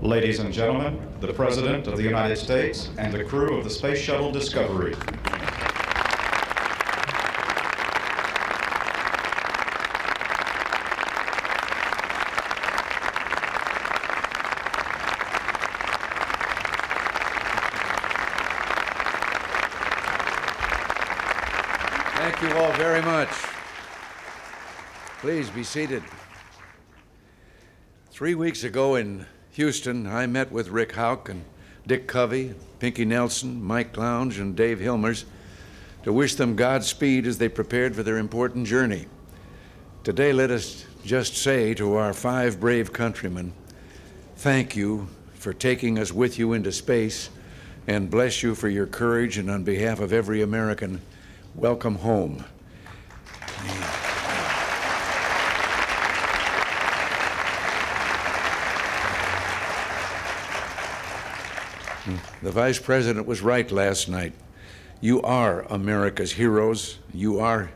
Ladies and gentlemen, the President of the United States and the crew of the Space Shuttle Discovery. Thank you all very much. Please be seated. 3 weeks ago in Houston, I met with Rick Houck and Dick Covey, Pinky Nelson, Mike Lounge, and Dave Hilmers to wish them Godspeed as they prepared for their important journey. Today, let us just say to our 5 brave countrymen, thank you for taking us with you into space, and bless you for your courage, and on behalf of every American, welcome home. The Vice President was right last night. You are America's heroes. You are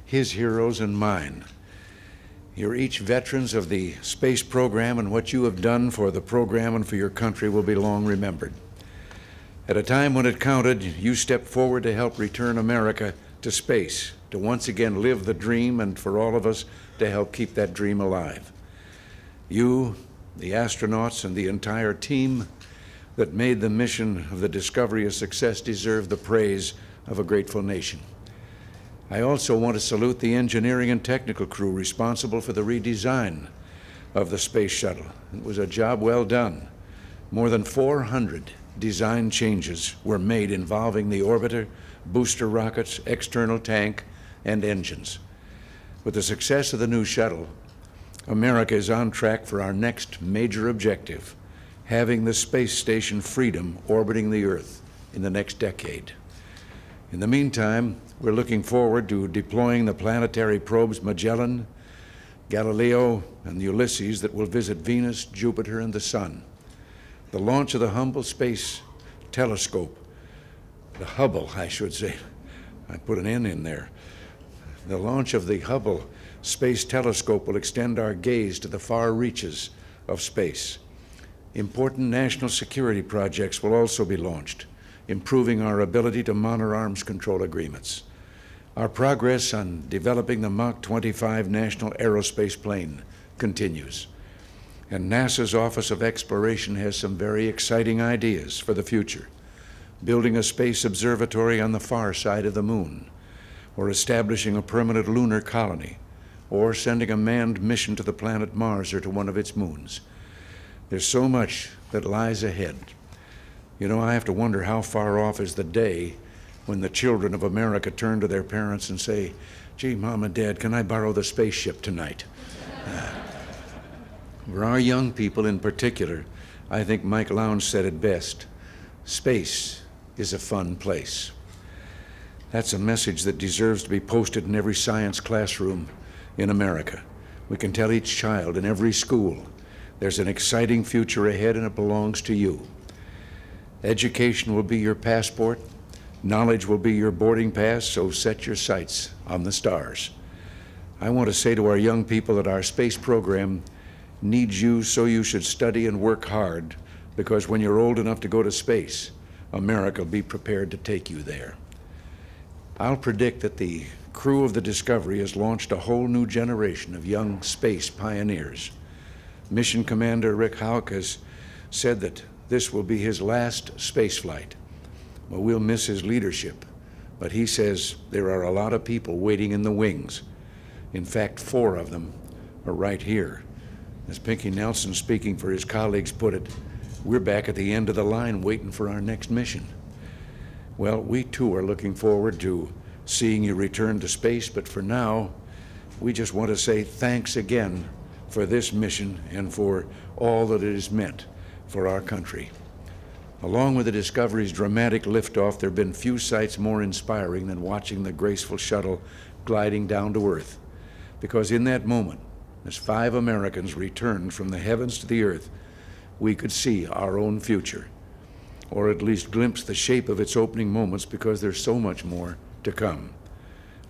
his heroes and mine. You're each veterans of the space program, and what you have done for the program and for your country will be long remembered. At a time when it counted, you stepped forward to help return America to space, to once again live the dream, and for all of us to help keep that dream alive. You, the astronauts, and the entire team that made the mission of the Discovery a success deserve the praise of a grateful nation. I also want to salute the engineering and technical crew responsible for the redesign of the space shuttle. It was a job well done. More than 400 design changes were made involving the orbiter, booster rockets, external tank, and engines. With the success of the new shuttle, America is on track for our next major objective, having the space station Freedom orbiting the Earth in the next decade. In the meantime, we're looking forward to deploying the planetary probes Magellan, Galileo, and Ulysses that will visit Venus, Jupiter, and the Sun. The launch of the Hubble Space Telescope, the Hubble, I should say, I put an N in there. The launch of the Hubble Space Telescope will extend our gaze to the far reaches of space. Important national security projects will also be launched, improving our ability to monitor arms control agreements. Our progress on developing the Mach 25 National Aerospace Plane continues. And NASA's Office of Exploration has some very exciting ideas for the future, building a space observatory on the far side of the moon, or establishing a permanent lunar colony, or sending a manned mission to the planet Mars or to one of its moons. There's so much that lies ahead. You know, I have to wonder how far off is the day when the children of America turn to their parents and say, gee, Mom and Dad, can I borrow the spaceship tonight? For our young people in particular, I think Mike Lounge said it best. Space is a fun place. That's a message that deserves to be posted in every science classroom in America. We can tell each child in every school, there's an exciting future ahead, and it belongs to you. Education will be your passport. Knowledge will be your boarding pass, so set your sights on the stars. I want to say to our young people that our space program needs you, so you should study and work hard, because when you're old enough to go to space, America will be prepared to take you there. I'll predict that the crew of the Discovery has launched a whole new generation of young space pioneers. Mission Commander Rick Houck has said that this will be his last space flight. Well, we'll miss his leadership, but he says there are a lot of people waiting in the wings. In fact, 4 of them are right here. As Pinky Nelson, speaking for his colleagues, put it, we're back at the end of the line waiting for our next mission. Well, we too are looking forward to seeing you return to space, but for now, we just want to say thanks again for this mission and for all that it has meant for our country. Along with the Discovery's dramatic liftoff, there have been few sights more inspiring than watching the graceful shuttle gliding down to Earth. Because in that moment, as 5 Americans returned from the heavens to the Earth, we could see our own future, or at least glimpse the shape of its opening moments, because there's so much more to come.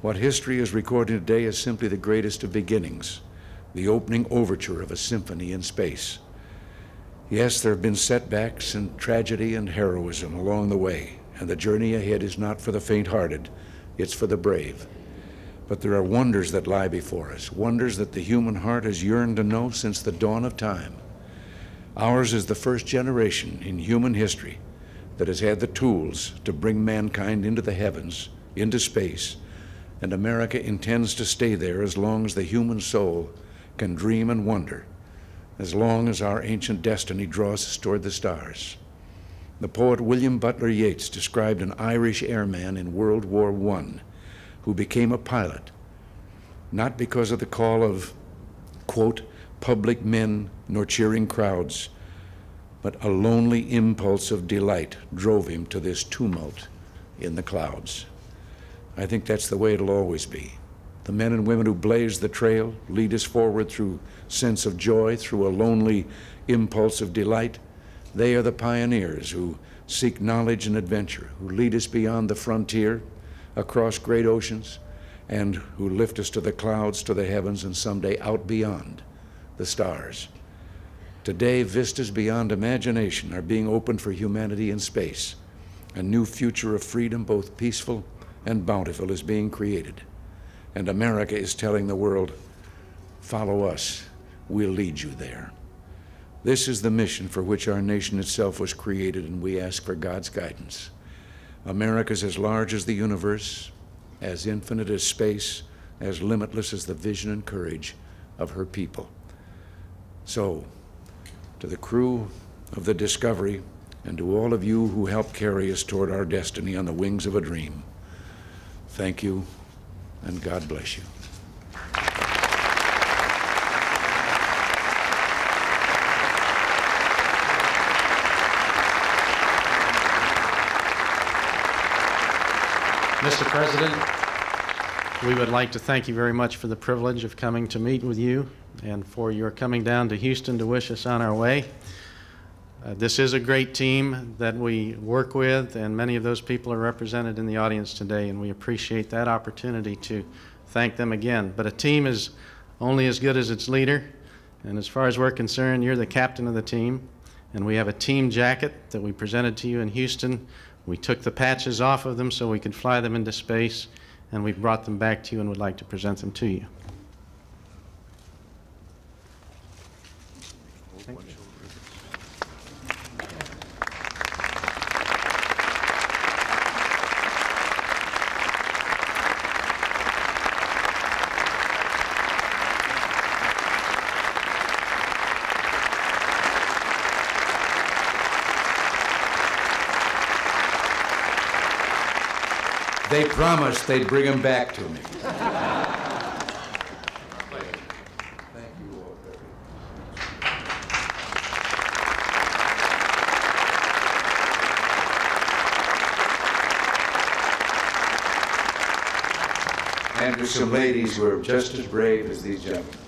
What history is recording today is simply the greatest of beginnings, the opening overture of a symphony in space. Yes, there have been setbacks and tragedy and heroism along the way, and the journey ahead is not for the faint-hearted, it's for the brave. But there are wonders that lie before us, wonders that the human heart has yearned to know since the dawn of time. Ours is the first generation in human history that has had the tools to bring mankind into the heavens, into space, and America intends to stay there as long as the human soul can dream and wonder, as long as our ancient destiny draws us toward the stars. The poet William Butler Yeats described an Irish airman in World War I who became a pilot, not because of the call of, quote, public men nor cheering crowds, but a lonely impulse of delight drove him to this tumult in the clouds. I think that's the way it'll always be. The men and women who blaze the trail, lead us forward through sense of joy, through a lonely impulse of delight. They are the pioneers who seek knowledge and adventure, who lead us beyond the frontier, across great oceans, and who lift us to the clouds, to the heavens, and someday out beyond the stars. Today, vistas beyond imagination are being opened for humanity in space. A new future of freedom, both peaceful and bountiful, is being created. And America is telling the world, follow us, we'll lead you there. This is the mission for which our nation itself was created, and we ask for God's guidance. America's as large as the universe, as infinite as space, as limitless as the vision and courage of her people. So, to the crew of the Discovery, and to all of you who helped carry us toward our destiny on the wings of a dream, thank you, and God bless you. Mr. President, we would like to thank you very much for the privilege of coming to meet with you and for your coming down to Houston to wish us on our way. This is a great team that we work with, and many of those people are represented in the audience today, and we appreciate that opportunity to thank them again. But a team is only as good as its leader, and as far as we're concerned, you're the captain of the team, and we have a team jacket that we presented to you in Houston. We took the patches off of them so we could fly them into space, and we've brought them back to you and would like to present them to you. Thank you. They promised they'd bring him back to me. Thank you all very much. And there's some ladies who are just as brave as these gentlemen.